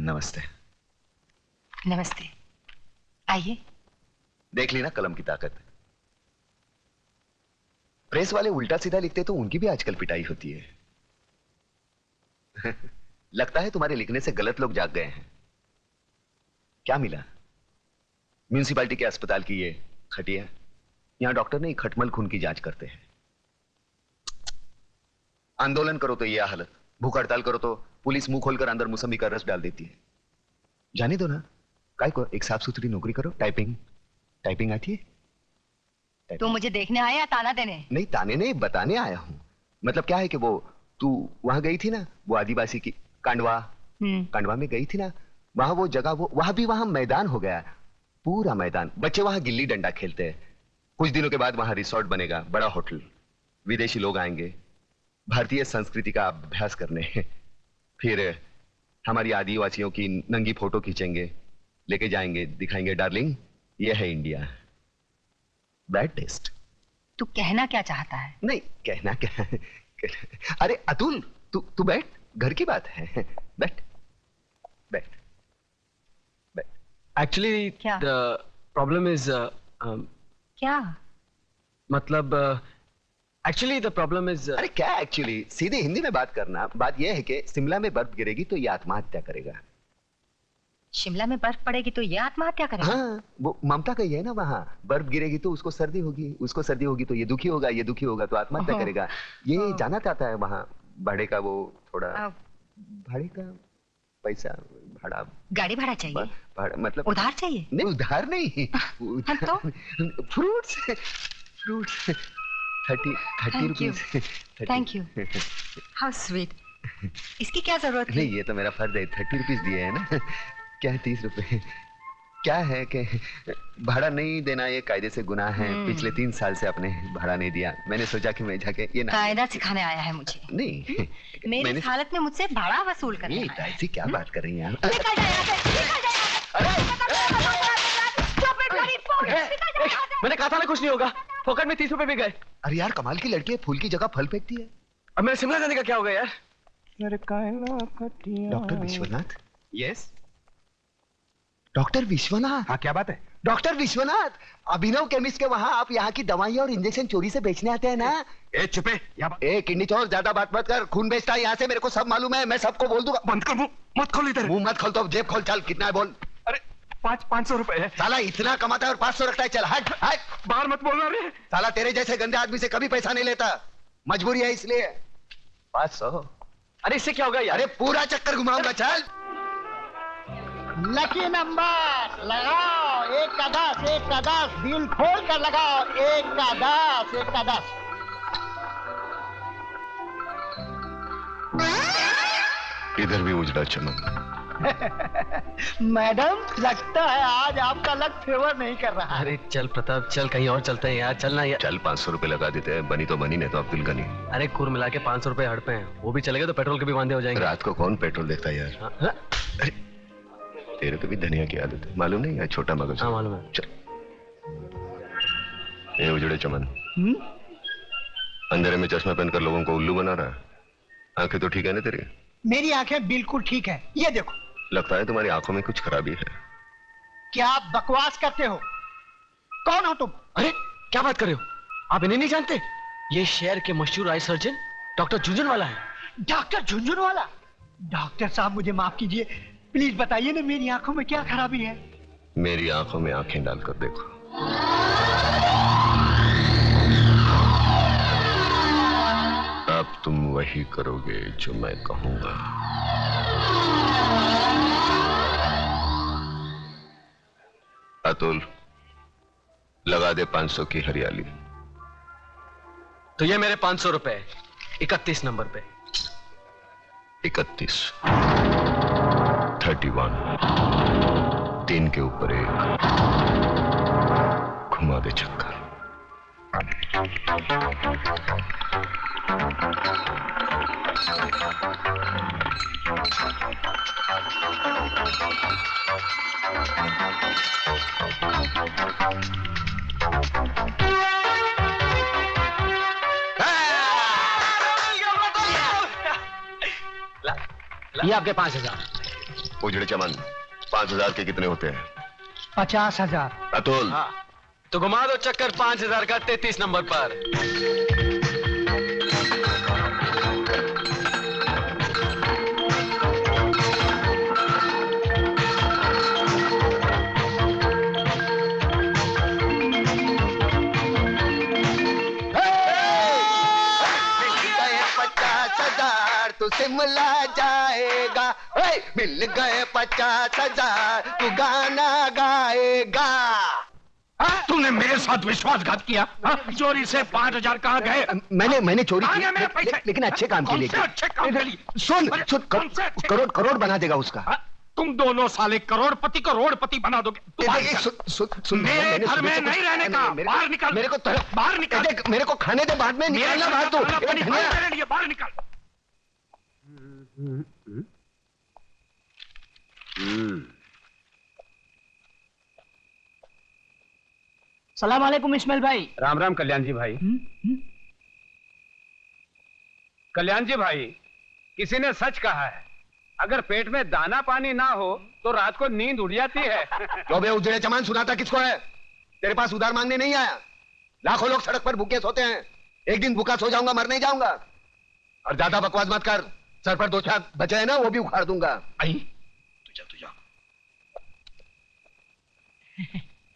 नमस्ते। नमस्ते, आइए। देख ली ना कलम की ताकत। प्रेस वाले उल्टा सीधा लिखते तो उनकी भी आजकल पिटाई होती है। लगता है तुम्हारे लिखने से गलत लोग जाग गए हैं। क्या मिला? म्यूनिसिपालिटी के अस्पताल की ये खटिया। यहां डॉक्टर नहीं, खटमल खून की जांच करते हैं। आंदोलन करो तो ये हालत, भूख हड़ताल करो तो पुलिस मुंह खोलकर अंदर मौसमी का रस डाल देती है। जाने दो ना, काय को एक साफ सुथरी नौकरी करो। टाइपिंग आती है? तू मुझे देखने आया या ताना देने? नहीं, ताने नहीं, बताने आया हूं। मतलब क्या है कि वो तू वहां गई थी ना, वो आदिवासी की कांडवा में गई थी ना, वहां वो जगह, वो वहां भी वहां मैदान हो गया, पूरा मैदान। बच्चे वहां गिल्ली डंडा खेलते हैं। कुछ दिनों के बाद वहां रिसोर्ट बनेगा, बड़ा होटल। विदेशी लोग आएंगे भारतीय संस्कृति का अभ्यास करने। फिर हमारी आदिवासियों की नंगी फोटो खींचेंगे, लेके जाएंगे, दिखाएंगे डार्लिंग ये है इंडिया। Bad taste. तू कहना क्या चाहता है? नहीं, कहना क्या। अरे अतुल, तू बैठ, घर की बात है। बैठ बैठ बैठ। एक्चुअली द प्रॉब्लम इज क्या मतलब एक्चुअली द प्रॉब्लम इज अरे क्या एक्चुअली, सीधे हिंदी में बात करना। बात यह है कि शिमला में बर्फ गिरेगी तो ये आत्महत्या करेगा। शिमला में बर्फ पड़ेगी तो ये आत्महत्या करेगा? हाँ, वो ममता का ही है ना। वहां बर्फ गिरेगी तो उसको सर्दी होगी, उसको सर्दी होगी तो ये दुखी होगा, ये दुखी होगा तो आत्महत्या करेगा। ये जाना चाहता है वहां भाड़े का, वो थोड़ा भाड़े का पैसा, भाड़ा, गाड़ी भाड़ा चाहिए? भाड़ा मतलब उधार चाहिए? नहीं, उधार नहीं। तो fruits 30 rupees. Thank you, how sweet. इसकी क्या जरूरत है? नहीं, ये तो मेरा फर्ज है, 30 रुपीज दिए है ना। क्या है 30 रुपए? क्या है कि भाड़ा नहीं देना ये कायदे से गुनाह है। पिछले 3 साल से आपने भाड़ा नहीं दिया। मैंने सोचा कि मैं जाके ये कायदा सिखाने आया है मुझे। नहीं, मेरी हालत में मुझसे भाड़ा वसूल करने आया है। ऐसी क्या बात कर रही हैं आप? निकल जा यहाँ से, निकल जा यहाँ से। मैंने कहा था ना कुछ नहीं होगा। फोकट में 30 रुपए भी गए। अरे यार, कमाल की लड़की है, फूल की जगह फल फेंकती है। अब मेरे शिमला जाने का क्या होगा यार? Doctor Vishwanath? Yes doctor Vishwanath. हाँ, क्या बात है? डॉक्टर विश्वनाथ, अभिनव केमिस्ट के वहाँ आप यहाँ की दवाइयाँ और इंजेक्शन चोरी से बेचने आते हैं ना? ए चुपे। ए किडनी चोर, ज्यादा बात मत कर। खून बेचता है यहाँ से, मेरे को सब मालूम है। मैं सबको बोल दूंगा। बंद कर मुंह, मत खोल इधर। मुंह मत खोल तो जेब खोल। चल कितना है बोल। अरे 500 रुपए है। साला इतना कमाता है और 500 रखता है। चल हट हट। बाहर मत बोलना रे। साला तेरे जैसे गंदे आदमी से कभी पैसा नहीं लेता, मजबूरी है इसलिए। 500। अरे इससे क्या होगा यार? अरे पूरा चक्कर घुमाऊंगा। चल लकी नंबर लगाओ, 1 का 10, 1 का 10, दिल खोल कर लगाओ। 1 का 10, 1 का 10। इधर भी उजड़ा चमन। मैडम, लगता है आज आपका लक फेवर नहीं कर रहा। अरे चल प्रताप, चल कहीं और चलते हैं यार। चलना यार। चल 500 रुपए लगा देते हैं। बनी तो बनी, नहीं तो अब्दुल गनी। अरे कुल मिला के 500 रुपए हड़ पे हैं। वो भी चलेगा तो पेट्रोल के भी वांदे हो जाएंगे। रात को कौन पेट्रोल देखता है यार? हाँ? अरे तेरे को भी धनिया की आदत है, मालूम नहीं यार? छोटा मगज। हाँ मालूम है। चल ये उजड़े चमन अंधेरे में चश्मा पहनकर लोगों को उल्लू बना रहा है। आंखें तो ठीक है ना तेरी? मेरी आंखें बिल्कुल ठीक है, ये देखो। लगता है तुम्हारी आंखों में कुछ खराबी है। क्या आप बकवास करते हो? कौन हो तुम? अरे क्या बात कर रहे हो? आप इन्हें नहीं जानते? ये शहर के मशहूर आई सर्जन डॉक्टर झुंझुनवाला है। डॉक्टर झुंझुनवाला? डॉक्टर साहब मुझे माफ कीजिए, प्लीज बताइए ना मेरी आंखों में क्या खराबी है? मेरी आंखों में आंखें डालकर देखो। अब तुम वही करोगे जो मैं कहूंगा। अतुल, लगा दे 500 की हरियाली। तो ये मेरे 500 रुपए 31 नंबर पे। 31 31 3 के ऊपर 1 घुमा दे चक्कर। ये आपके 5000। उजड़े चमन 5,000 के कितने होते हैं? 50,000। अतुल। हाँ, तो घुमा दो चक्कर 5,000 का 33 नंबर पर। तू शिमला जाएगा, मिल गए 50,000 तू गाना गाएगा। तूने मेरे साथ विश्वासघात किया। चोरी से 5,000 कहाँ गए? मैंने चोरी की, मेरे पैसे। लेकिन अच्छे काम के लिए। अच्छे काम के लिए? सुन करोड़ बना देगा उसका। तुम दोनों साले करोड़पति बना दोगे। मेरे घर में नहीं रहने का। बाहर निकल। मेरे को बाहर निकल। मेरे को खाने दे, बाद में निकलना बाहर। तू मेरे लिए बाहर निकल। सलाम वालेकुम इस्माइल भाई। राम राम कल्याण जी भाई। कल्याण जी भाई, किसी ने सच कहा है, अगर पेट में दाना पानी ना हो तो रात को नींद उड़ जाती है। तो बे उजड़े चमान सुनाता किसको है? तेरे पास उधार मांगने नहीं आया। लाखों लोग सड़क पर भूखे सोते हैं, एक दिन भूखा सो जाऊंगा, मर नहीं जाऊंगा। और ज्यादा बकवास मत कर, सर पर 2 छाप बचे हैं ना, वो भी उखाड़ दूंगा। तुझा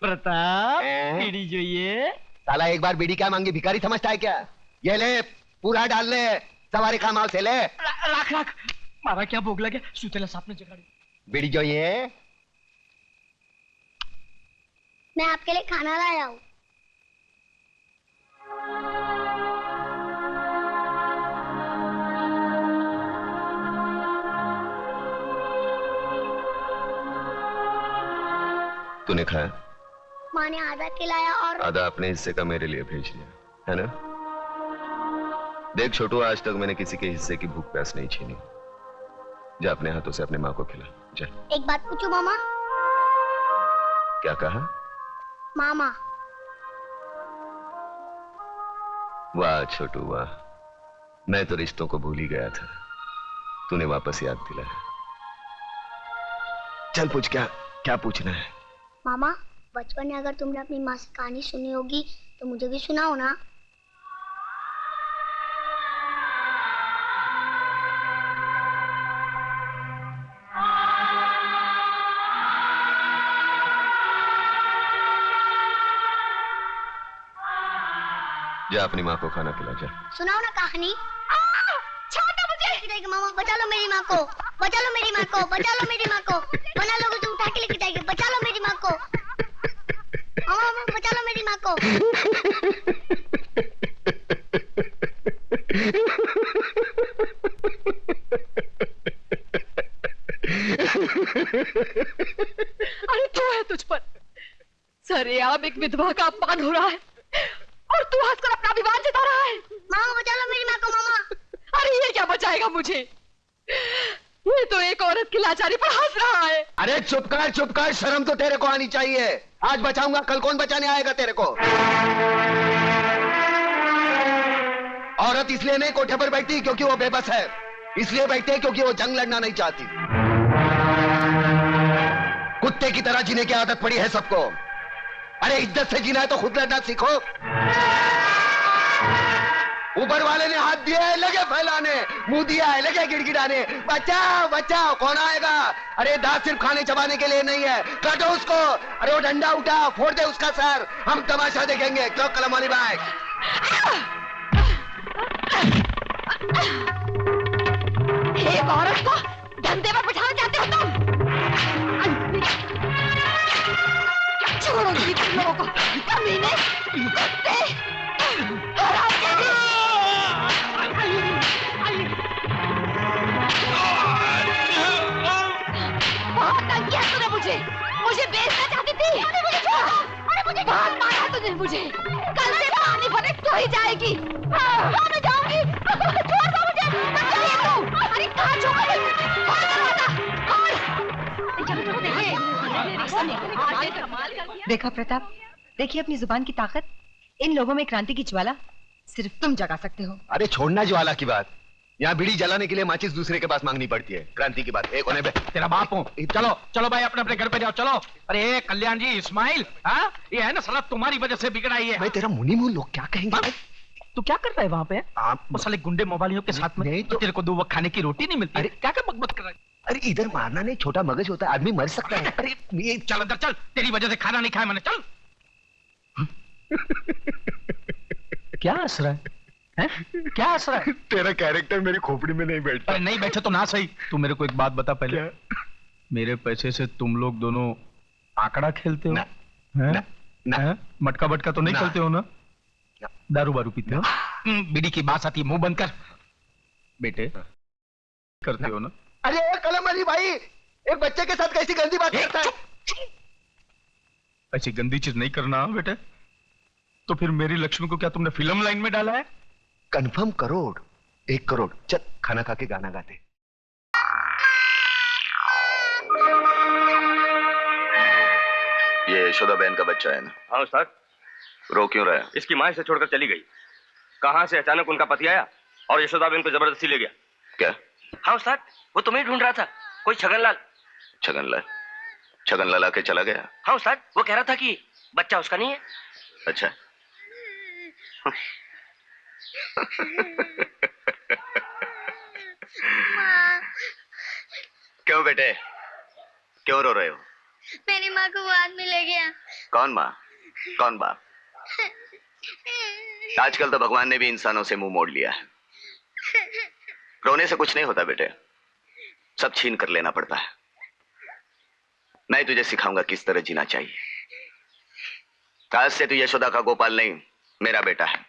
प्रताप बीड़ी જોઈએ। साला एक बार बीड़ी क्या मांगी, भिखारी समझता है क्या? ये ले, पूरा डाल ले, सवारी खामाव से ले। राख मारा क्या भोग लगे, सुतेला सापने जगाड़ी। बीड़ी જોઈએ? मैं आपके लिए खाना लाया हूँ। तूने खाया? माँ ने आधा खिलाया और आधा अपने हिस्से का मेरे लिए भेज दिया है ना? देख छोटू, आज तक मैंने किसी के हिस्से की भूख प्यास नहीं छीनी। जा अपने हाथों से अपने माँ को खिला, जा। एक बात पूछूं मामा? क्या कहा? मामा। वाह छोटू वाह, मैं तो रिश्तों को भूल ही गया था, तूने वापस याद दिलाया। चल पूछ, क्या पूछना है? मामा, बचपन में अगर तुमने अपनी माँ से कहानी सुनी होगी तो मुझे भी सुनाओ ना। जा अपनी माँ को खाना खिला, जा। सुनाओ ना कहानी। छोटा मुझे। मामा बचा लो मेरी माँ को, बचा लो मेरी माँ को, बचा लो मेरी माँ को। बना लोगे तो उठा के लेके जाएंगे। बचा लो मेरी माँ को। मामा बचा लो मेरी माँ को। अरे क्या है तुझ पर? सरेआम एक विधवा का अपमान हो रहा है और तू हंसकर अपना विवाद जता रहा है। मामा बचा लो मेरी माँ को। मामा। अरे ये क्या बचाएगा मुझे? ये तो एक औरत की लाचारी पर हंस रहा है। अरे चुप कर, शर्म तो तेरे को आनी चाहिए। आज बचाऊंगा, कल कौन बचाने आएगा तेरे को? औरत इसलिए नहीं कोठे पर बैठती क्योंकि वो बेबस है, इसलिए बैठती है क्योंकि वो जंग लड़ना नहीं चाहती। कुत्ते की तरह जीने की आदत पड़ी है सबको। अरे इज्जत से जीना है तो खुद लड़ना सीखो। ऊपर वाले ने हाथ दिया है, लगे फैलाने, मुंह दिया है, लगे गिड़गिड़ाने। बचाओ बचाओ, कौन आएगा? अरे दांत सिर्फ खाने चबाने के लिए नहीं है, काटो उसको। अरे वो डंडा उठा, फोड़ दे उसका सर, हम तमाशा देखेंगे। क्यों कलम वाली बाइक? एक औरत को धंधे पर बिठाना चाहते हो तुम? छोड़ो तुम लोगों को, कमीने, कुत्ते, हरामजादे। बहुत तंग किया तूने मुझे बेचना चाहती थी। अरे मुझे बहुत मारा तुझे मुझे। कल से पानी भरे तो ही जाएगी। मैं जाऊंगी। छोड़ दो मुझे। अरे कहाँ छोड़? देखा प्रताप, देखिए अपनी जुबान की ताकत। इन लोगों में क्रांति की ज्वाला सिर्फ तुम जगा सकते हो। अरे छोड़ना ज्वाला की बात, यहाँ बीड़ी जलाने के लिए माचिस दूसरे के पास मांगनी पड़ती है। क्रांति की बात। एक होने पे तेरा बाप हूँ। चलो चलो भाई, अपने अपने घर पे जाओ। चलो। अरे कल्याण जी, इस्माइल, हाँ ये है ना साला तुम्हारी वजह से बिगड़ा ही है। मैं तेरा मुनी मुंह, लोग क्या कहेंगे? तू क्या कर रहा है वहाँ पे? आप वो साले गुंडे मोबाइलियों के साथ में। नहीं तो तेरे को 2 वक्त खाने की रोटी नहीं मिलती। अरे क्या क्या बकबक कर रहा है? अरे इधर मारना नहीं, छोटा मगज होता है, आदमी मर सकता है। अरे ये चल अंदर चल, तेरी वजह से खाना नहीं खाया मैंने। चल। क्या हंस रहा है? क्या हंस रहा है? तेरा कैरेक्टर मेरी खोपड़ी में नहीं बैठता। अरे नहीं बैठे तो ना सही। तू मेरे को एक बात बता पहले। मेरे पैसे से तुम लोग दोनों आंकड़ा खेलते हो? ना, हैं? ना, ना। हैं? मटका बटका तो नहीं ना। खेलते हो ना? ना। दारू बारू पीते हो? बीड़ी की बात आती है, मुंह बंद कर बेटे। करते हो ना? अरे कलम अली भाई, एक बच्चे के साथ कैसी गंदी बात करता है? ऐसी गंदी चीज नहीं करना बेटे। तो फिर मेरी लक्ष्मी को क्या तुमने फिल्म लाइन में डाला है? कंफर्म करोड़, 1 करोड़। चल खाना खा के गाना गाते। ये यशोदा बहन का बच्चा है ना? हाँ उस्ताद। रो क्यों रहा है? इसकी माँ इसे छोड़कर चली गई। कहाँ से अचानक उनका पति आया और यशोदा बहन को जबरदस्ती ले गया। क्या? हाँ उस्ताद, वो तुम्हें ढूंढ रहा था, कोई छगनलाल। छगनलाल? छगनलाल आके चला गया? हाँ उस्ताद, वो कह रहा था कि बच्चा उसका नहीं है। अच्छा। क्यों बेटे, क्यों रो रहे हो? मेरी माँ को वो आदमी ले गया। कौन माँ, कौन बाप? आजकल तो भगवान ने भी इंसानों से मुंह मोड़ लिया है। रोने से कुछ नहीं होता बेटे, सब छीन कर लेना पड़ता है। मैं तुझे सिखाऊंगा किस तरह जीना चाहिए। आज से तू यशोदा का गोपाल नहीं, मेरा बेटा है।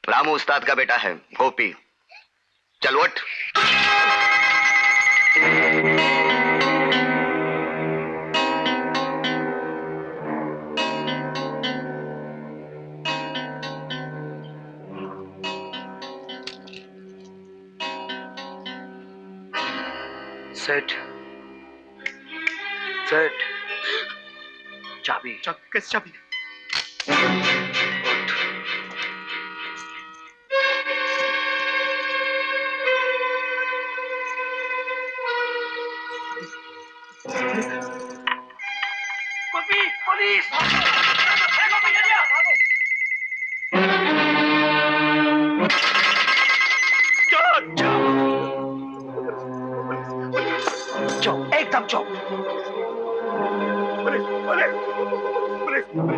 रामू उस्ताद का बेटा है, गोपी। चल उठ। सेठ, सेठ, चाबी। किस चाबी? पुलिस! चुप, एकदम चुप। पुलिस, पुलिस, पुलिस,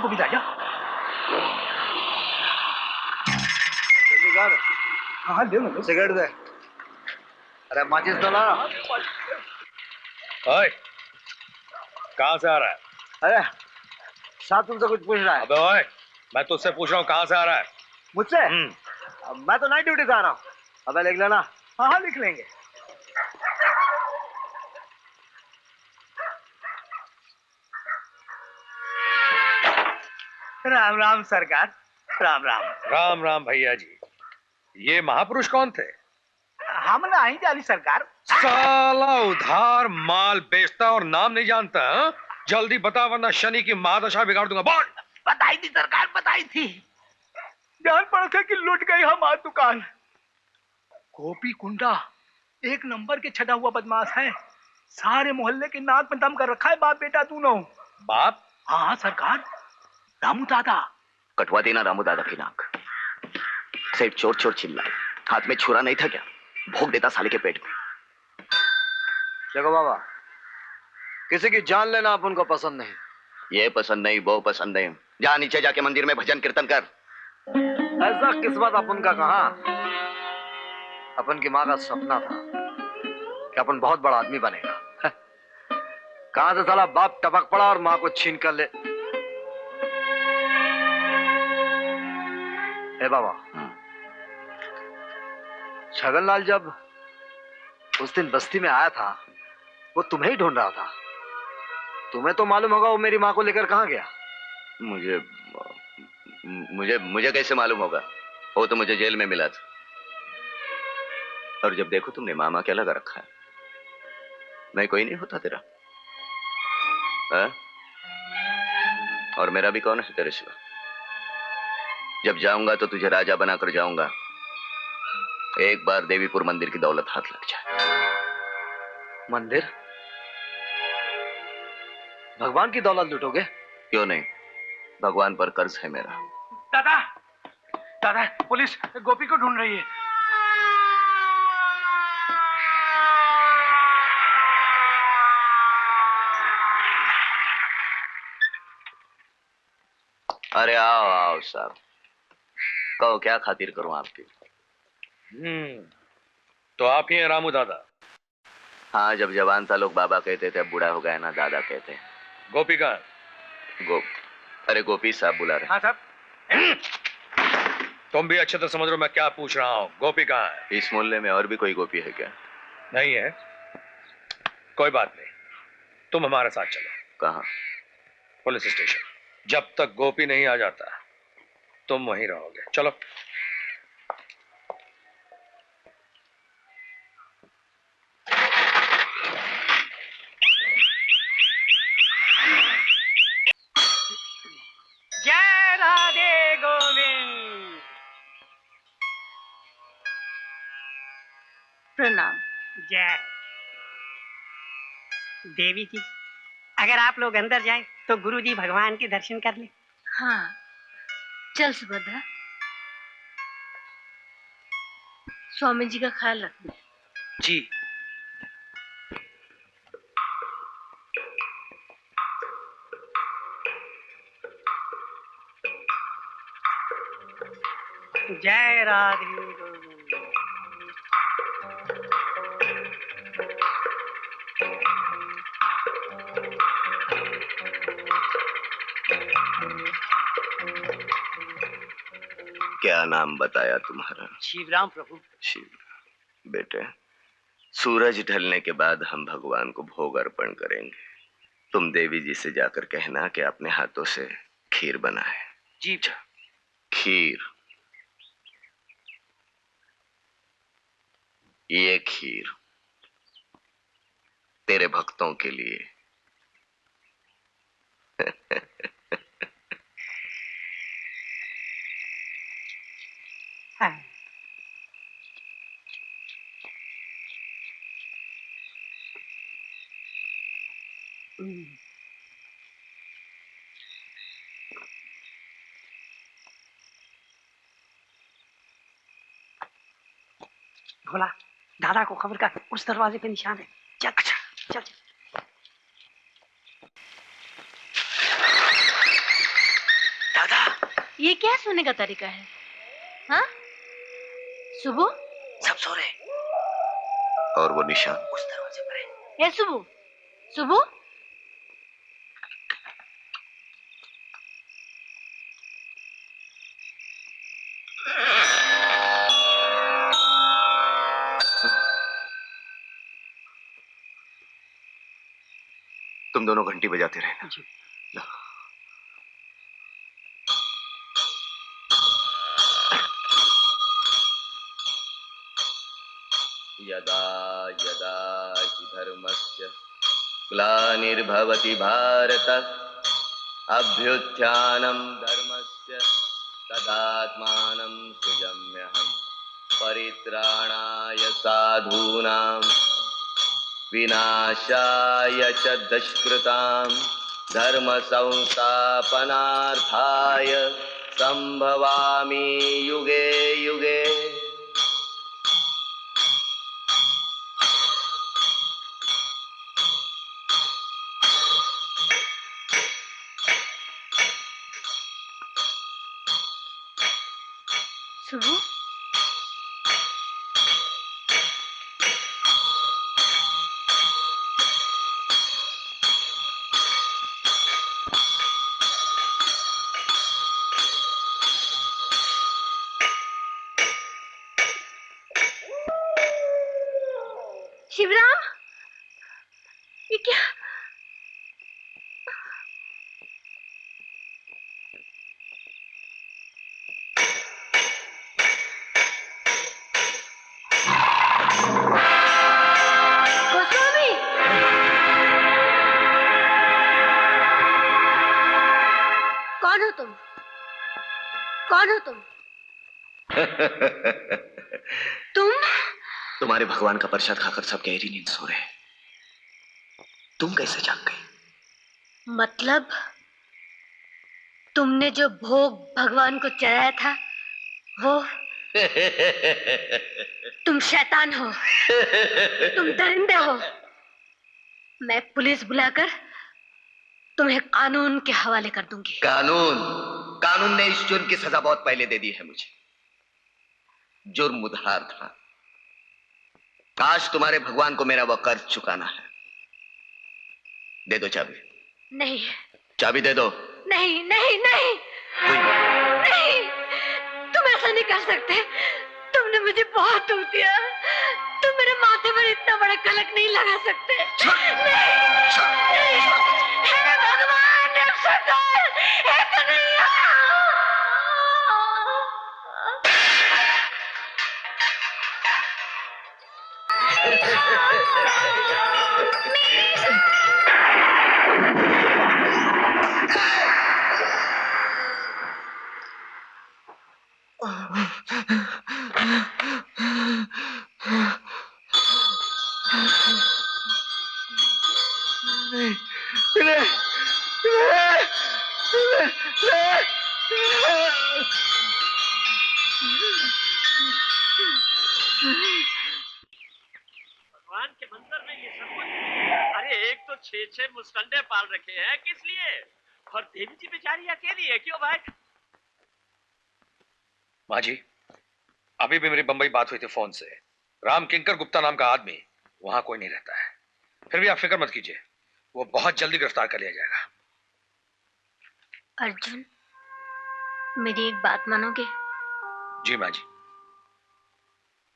को भी लाया। हाँ ले लो। सिगरेट दे। अरे माचिस तो ला। ओए, कहाँ से आ रहा है? अरे साहब तुमसे कुछ पूछ रहा है। अबे ओए, मैं तुझसे पूछ रहा हूँ कहाँ से आ रहा है? मुझसे? मैं तो नाइट ड्यूटी से आ रहा हूँ। अबे लिख लेना। हाँ हाँ लिख लेंगे। राम राम सरकार। राम राम। राम राम भैया जी। ये महापुरुष कौन थे? हम ना आई जाली सरकार। साला उधार माल बेचता और नाम नहीं जानता। हा? जल्दी बता वरना शनि की महादशा बिगाड़ दूंगा। बोल। बताई थी सरकार, बताई थी। जान पड़ा था कि लुट गई हमारी दुकान। गोपी कुंडा एक नंबर के छटा हुआ बदमाश है। सारे मोहल्ले के नाक में दम कर रखा है। बाप बेटा तू न। बाप? हाँ सरकार, रामू दादा। कटवा देना रामू दादा की नाक। सिर्फ चोर चोर चिल्लाए, हाथ में छुरा नहीं था क्या? भोग देता साले के पेट में। देखो बाबा, किसी की जान लेना अपन को पसंद नहीं। ये पसंद नहीं, वो पसंद नहीं। जा नीचे जाके मंदिर में भजन कीर्तन कर। ऐसा किस्मत अपन का कहाँ। अपन की माँ का सपना था कि अपन बहुत बड़ा आदमी बनेगा। कहां से साला बाप टपक पड़ा और मां को छीन कर ले। ए बाबा, छगनलाल जब उस दिन बस्ती में आया था वो तुम्हें ही ढूंढ रहा था। तुम्हें तो मालूम होगा वो मेरी मां को लेकर कहां गया। मुझे मुझे मुझे कैसे मालूम होगा? वो तो मुझे जेल में मिला था। और जब देखो तुमने मामा क्या लगा रखा है। मैं कोई नहीं होता तेरा, है? और मेरा भी कौन है तेरे सिवा? जब जाऊंगा तो तुझे राजा बनाकर जाऊंगा। एक बार देवीपुर मंदिर की दौलत हाथ लग जाए। मंदिर? भगवान की दौलत लूटोगे? क्यों नहीं, भगवान पर कर्ज है मेरा। दादा, दादा, पुलिस गोपी को ढूंढ रही है। अरे आओ आओ साहब, कहो क्या खातिर करूं आपकी? तो आप ही हैं रामू दादा? हाँ, जब जवान था लोग बाबा कहते थे, अब बूढ़ा हो गया ना दादा कहते हैं। गोपी का? अरे गोपी साहब बुला रहे। हाँ साहब। तुम भी अच्छे तो समझ रहे हो मैं क्या पूछ रहा हूँ। गोपी कहाँ है? इस मोहल्ले में और भी कोई गोपी है क्या? नहीं है। कोई बात नहीं, तुम हमारे साथ चलो। कहाँ? Police station. जब तक गोपी नहीं आ जाता तुम वहीं रहोगे। चलो। जय राधे गोविंद। प्रणाम। जय देवी जी, अगर आप लोग अंदर जाएं तो गुरु जी भगवान के दर्शन कर लें। हाँ, चल सुभद्रा, स्वामी जी का ख्याल रखना। जी। जय राधे गोविंद। क्या नाम बताया तुम्हारा? शिवराम प्रभु। शिव। बेटे, सूरज ढलने के बाद हम भगवान को भोग अर्पण करेंगे। तुम देवी जी से जाकर कहना कि अपने हाथों से खीर बनाए। जी। खीर, ये खीर तेरे भक्तों के लिए। हाँ। भोला, दादा को खबर कर, उस दरवाजे पे निशान है। चल। अच्छा, चल चल। दादा, ये क्या सोने का तरीका है? हाँ? सुबह? सब सो रहे। और वो निशान उस दरवाजे पर है। ए सुबह, सुबह? तुम दोनों घंटी बजाते रहना। यदा यदा हि धर्मस्य ग्लानिर्भवति भारत अभ्युत्थानं धर्मस्य तदात्मानं सृजाम्यहम् परित्राणाय साधूनां विनाशाय च दुष्कृतां धर्म संस्थापनार्थाय संभवामि युगे युगे। सुबह? कौन हो तुम? कौन हो तुम? तुम? तुम्हारे भगवान का प्रसाद खाकर सब गहरी नींद सो रहे हैं। तुम कैसे जाग गई? मतलब तुमने जो भोग भगवान को चढ़ाया था वो तुम शैतान हो, तुम दरिंदे हो। मैं पुलिस बुलाकर तुम्हें कानून के हवाले कर दूंगी। कानून ने इस जुर्म की सजा बहुत पहले दे दी है मुझे। जुर्म उधार था। काश तुम्हारे भगवान को मेरा वो कर्ज चुकाना है। दे दो चाबी। नहीं। चाबी दे दो। नहीं नहीं नहीं नहीं, तुम ऐसा नहीं कर सकते। तुमने मुझे बहुत दुख दिया। तुम मेरे माथे पर इतना बड़ा कलंक नहीं लगा सकते। नहीं, हे भगवान, हे कन्हैया। भगवान के मंदिर में ये सब कुछ। अरे एक तो 6 मुस्टंडे पाल रखे हैं, किस लिए? और देवी जी बेचारी अकेली है, क्यों भाई? माँ जी, अभी भी मेरी बंबई बात हुई थी फोन से। राम किंकर गुप्ता नाम का आदमी वहां कोई नहीं रहता है। फिर भी आप फिक्र मत कीजिए, वो बहुत जल्दी गिरफ्तार कर लिया जाएगा। अर्जुन, मेरी एक बात मानोगे? जी माँ जी।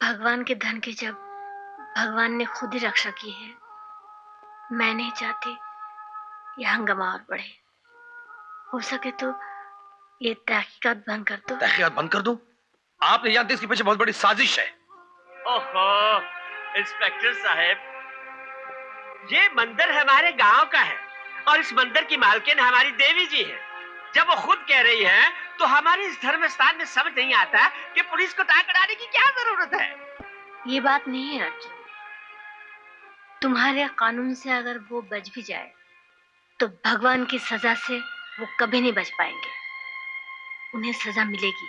भगवान के धन की जब भगवान ने खुद ही रक्षा की है, मैं नहीं चाहती ये हंगामा और बढ़े। हो सके तो ये तहकीकात बंद कर दो। तहकीकात बंद कर दूं? आप नहीं जानते इसके पीछे बहुत बड़ी साजिश है। ओहो, इंस्पेक्टर साहब, ये मंदिर हमारे गांव का है और इस मंदिर की मालकिन हमारी देवी जी है। जब वो खुद कह रही है तो हमारे इस धर्म स्थान में समझ नहीं आता कि पुलिस को ताक डालने की क्या जरूरत है। ये बात नहीं है अर्जुन। तुम्हारे कानून से अगर वो बच भी जाए तो भगवान की सजा से वो कभी नहीं बच पाएंगे। उन्हें सजा मिलेगी,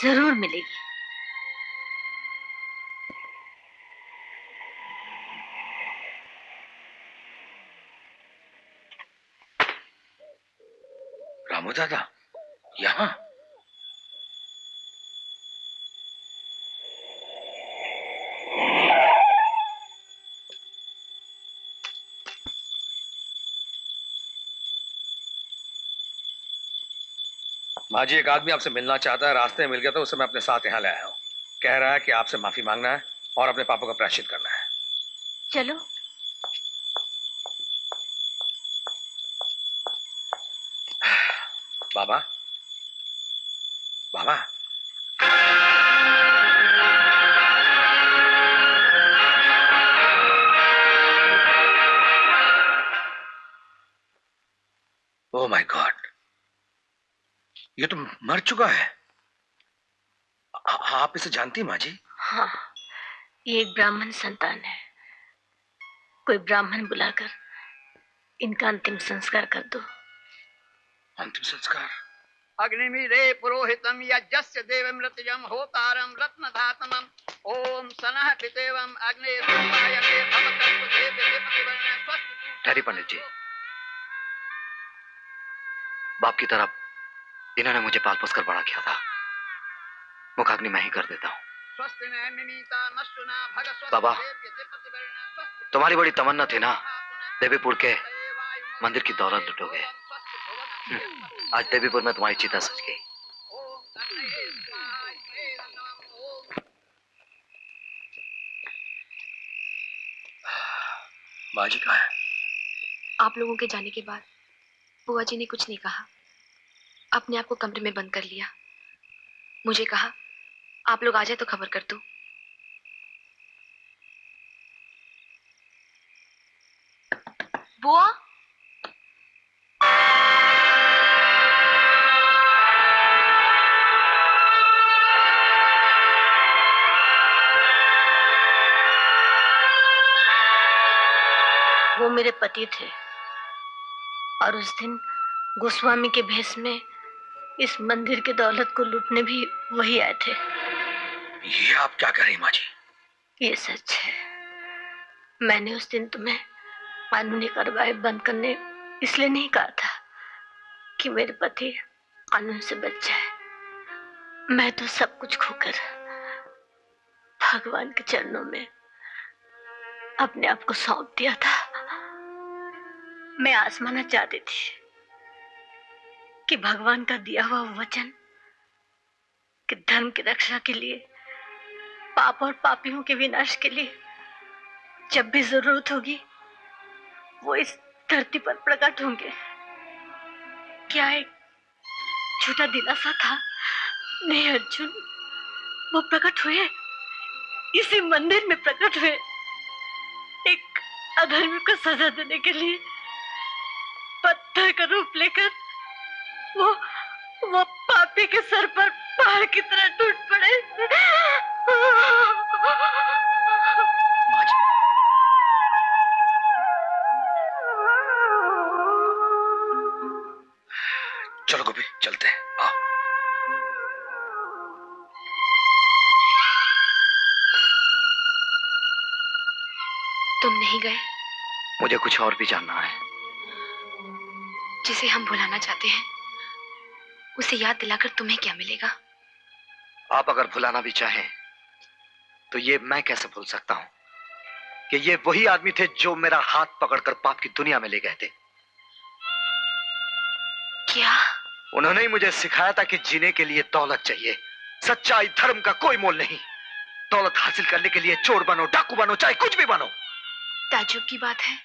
जरूर मिलेगी। रामू दादा यहाँ? माँ जी, एक आदमी आपसे मिलना चाहता है। रास्ते में मिल गया तो उसे मैं अपने साथ यहाँ ले आया हूँ। कह रहा है कि आपसे माफी मांगना है और अपने पापों का प्रायश्चित करना है। चलो। बाबा, बाबा, ओह माय गॉड, ये तो मर चुका है। आप इसे जानती हैं माँ जी? हाँ, ये एक ब्राह्मण संतान है। कोई ब्राह्मण बुलाकर इनका अंतिम संस्कार कर दो। अंतिम संस्कार? अग्निमीरे पुरोहितम यज्ञस्य देवं ऋतजम होतारम रत्नधातमम ओम सनः पितेवम अग्ने सुपायते भवतस्व देवते प्रतिवर्णे स्वस्ति। ठहरी पंडित जी, बाप की तरफ इन्होंने मुझे पाल पोस कर बड़ा किया था। मुखाग्नि मैं ही कर देता हूँ। बाबा, तुम्हारी बड़ी तमन्ना थी ना, देवीपुर के मंदिर की दौलत लुटोगे। आज देवीपुर में तुम्हारी चिता सज गई। माँ जी कहाँ है? आप लोगों के जाने के बाद बुआ जी ने कुछ नहीं कहा, अपने आप को कमरे में बंद कर लिया। मुझे कहा आप लोग आ जाए तो खबर कर दूं। बुआ, मेरे पति थे और उस दिन गोस्वामी के भेष में इस मंदिर के दौलत को लूटने भी वही आए थे। ये आप क्या कह रही माँ जी? ये सच है। मैंने उस दिन तुम्हें कानूनी कार्रवाई बंद करने इसलिए नहीं कहा था कि मेरे पति कानून से बच जाए। मैं तो सब कुछ खोकर भगवान के चरणों में अपने आप को सौंप दिया था। मैं आजमाना चाहती थी कि भगवान का दिया हुआ वचन कि धर्म की रक्षा के लिए, पाप और पापियों के विनाश के लिए जब भी जरूरत होगी वो इस धरती पर प्रकट होंगे। क्या एक झूठा दिलासा था? नहीं अर्जुन, वो प्रकट हुए, इसी मंदिर में प्रकट हुए। एक अधर्मी को सजा देने के लिए पत्थर का रूप लेकर वो पापी के सर पर पहाड़ की तरह टूट पड़े। चलो गोपी, चलते हैं। आओ। तुम नहीं गए? मुझे कुछ और भी जानना है। जिसे हम भुलाना चाहते हैं उसे याद दिलाकर तुम्हें क्या मिलेगा? आप अगर भुलाना भी चाहें तो ये मैं कैसे भूल सकता हूं कि ये वही आदमी थे जो मेरा हाथ पकड़कर पाप की दुनिया में ले गए थे। क्या? उन्होंने ही मुझे सिखाया था कि जीने के लिए दौलत चाहिए, सच्चाई धर्म का कोई मोल नहीं। दौलत हासिल करने के लिए चोर बनो, डाकू बनो, चाहे कुछ भी बनो। ताज्जुब की बात है,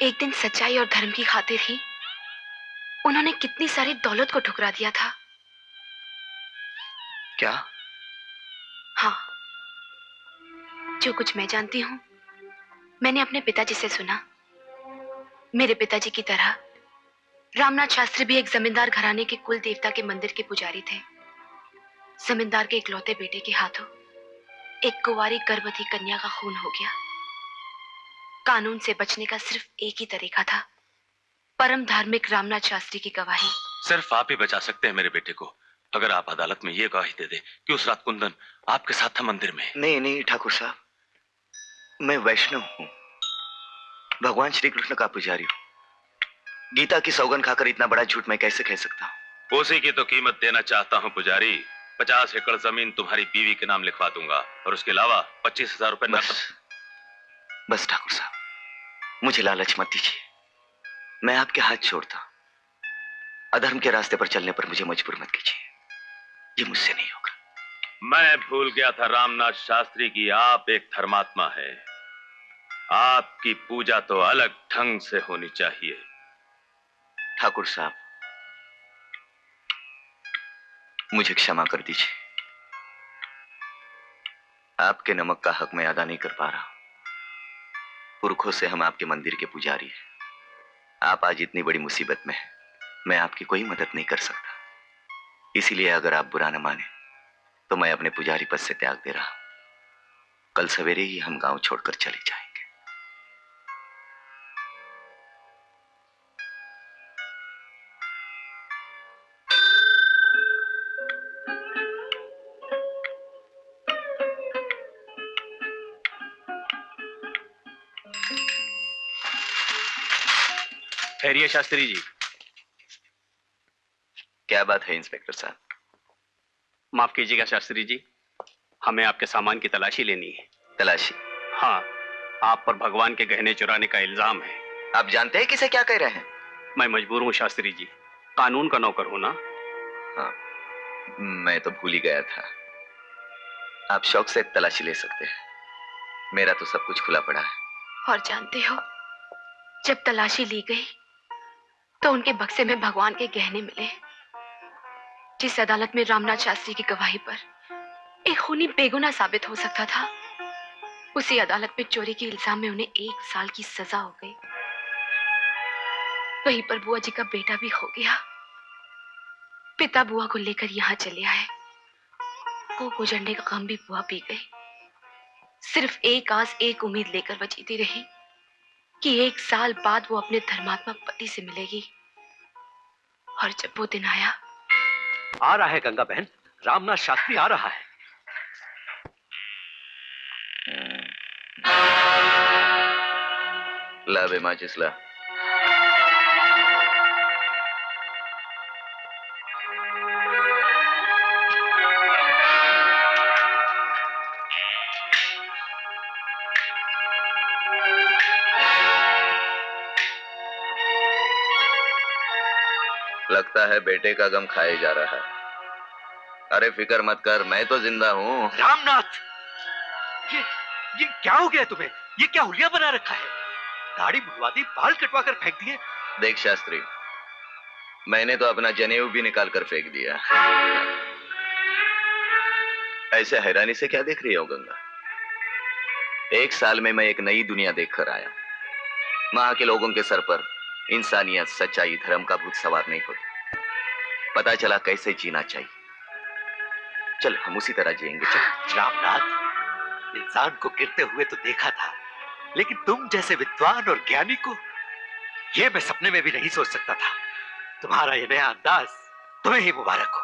एक दिन सच्चाई और धर्म की खातिर ही उन्होंने कितनी सारी दौलत को ठुकरा दिया था। क्या? हाँ, जो कुछ मैं जानती हूँ मैंने अपने पिताजी से सुना। मेरे पिताजी की तरह रामनाथ शास्त्री भी एक जमींदार घराने के कुल देवता के मंदिर के पुजारी थे। जमींदार के इकलौते बेटे के हाथों एक कुंवारी गर्भवती कन्या का खून हो गया। कानून से बचने का सिर्फ एक ही तरीका था, परम धार्मिक रामनाथ शास्त्री की गवाही। सिर्फ आप ही बचा सकते हैं मेरे बेटे को। अगर आप अदालत में ये गवाही दे दे कि उस रात कुंदन आपके साथ था मंदिर में। नहीं नहीं ठाकुर साहब, मैं वैष्णव हूं, भगवान श्री कृष्ण का पुजारी हूं। गीता की सौगंध खाकर इतना बड़ा झूठ मैं कैसे कह सकता हूं? उसी की तो कीमत देना चाहता हूं पुजारी। 50 एकड़ जमीन तुम्हारी बीवी के नाम लिखवा दूंगा और उसके अलावा 25,000 रुपए नकद। बस ठाकुर साहब, मुझे लालच मत दीजिए। मैं आपके हाथ छोड़ता हूं। अधर्म के रास्ते पर चलने पर मुझे मजबूर मत कीजिए, ये मुझसे नहीं होगा। मैं भूल गया था रामनाथ शास्त्री की आप एक धर्मात्मा है। आपकी पूजा तो अलग ढंग से होनी चाहिए। ठाकुर साहब, मुझे क्षमा कर दीजिए। आपके नमक का हक मैं अदा नहीं कर पा रहा। पुरखों से हम आपके मंदिर के पुजारी हैं। आप आज इतनी बड़ी मुसीबत में हैं, मैं आपकी कोई मदद नहीं कर सकता। इसीलिए अगर आप बुरा न माने तो मैं अपने पुजारी पद से त्याग दे रहा हूं। कल सवेरे ही हम गांव छोड़कर चले जाएंगे। खैरिए शास्त्री जी। क्या बात है इंस्पेक्टर साहब? माफ कीजिएगा शास्त्री जी, हमें आपके सामान की तलाशी लेनी है। तलाशी? हाँ, आप पर भगवान के गहने चुराने का इल्जाम है। आप जानते हैं किसे क्या कह रहे हैं? मैं मजबूर हूँ शास्त्री जी, कानून का नौकर हूं ना। हाँ, मैं तो भूल ही गया था। आप शौक से तलाशी ले सकते हैं, मेरा तो सब कुछ खुला पड़ा है। और जानते हो, जब तलाशी ली गई तो उनके बक्से में भगवान के गहने मिले। जिस अदालत में रामनाथ शास्त्री की गवाही पर एक खूनी बेगुनाह साबित हो सकता था, उसी अदालत में चोरी के इल्जाम में उन्हें 1 साल की सजा हो गई। वहीं पर बुआ जी का बेटा भी हो गया। पिता बुआ को लेकर यहाँ चले आए। वो गुजरने का गम भी बुआ पी गई। सिर्फ एक आस, एक उम्मीद लेकर वो जीती रही कि 1 साल बाद वो अपने धर्मात्मा पति से मिलेगी। और जब वो दिन आया, आ रहा है गंगा बहन, रामनाथ शास्त्री आ रहा है। ला बे माचिस ला। लगता है बेटे का गम खाए जा रहा है। अरे फिक्र मत कर, मैं तो जिंदा हूँ। रामनाथ, ये क्या हो गया तुम्हें? ये क्या हुलिया बना रखा है? दाढ़ी मुड़वा दी, बाल कटवा कर फेंक दिए। देख शास्त्री, मैंने तो अपना जनेऊ भी निकाल कर फेंक दिया। ऐसे हैरानी से क्या देख रही हो गंगा? 1 साल में मैं एक नई दुनिया देख कर आया। वहां के लोगों के सर पर इंसानियत, सच्चाई, धर्म का भूत सवार नहीं होता। पता चला कैसे जीना चाहिए। चल हम उसी तरह जिएंगे। चल। रामनाथ, इंसान को गिरते हुए तो देखा था, लेकिन तुम जैसे विद्वान और ज्ञानी को ये मैं सपने में भी नहीं सोच सकता था। तुम्हारा ये नया अंदाज तुम्हें ही मुबारक हो।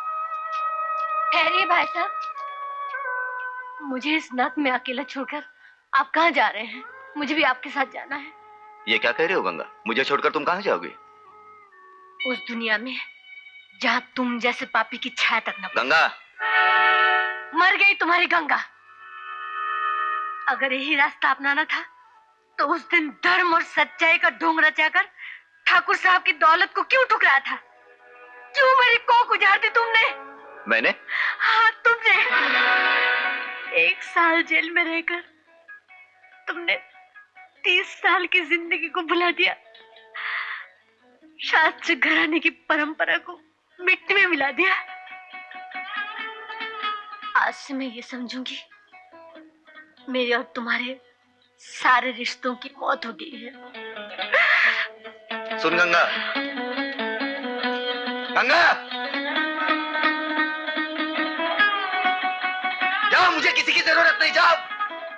ठहरिए भाई साहब, मुझे इस नर्क में अकेला छोड़कर आप कहाँ जा रहे हैं? मुझे भी आपके साथ जाना है। ये क्या कह रहे हो गंगा? मुझे छोड़कर तुम कहां जाओगे? उस दुनिया में जहाँ तुम जैसे पापी की छाया तक न पड़ी। गंगा, मर गई तुम्हारी गंगा। अगर यही रास्ता अपनाना था तो उस दिन धर्म और सच्चाई का ढोंग रचाकर ठाकुर साहब की दौलत को क्यों ठुकराया था? क्यों मेरी कोख उजाड़ दी तुमने? मैंने? हाँ, तुमने। 1 साल जेल में रहकर तुमने 30 साल की जिंदगी को भुला दिया। शास्त्र घराने की परंपरा को मिट्टी में मिला दिया। आज से मैं ये समझूंगी, मेरे और तुम्हारे सारे रिश्तों की मौत हो गई है। सुन गंगा, गंगा, जाओ, मुझे किसी की जरूरत नहीं। जाओ।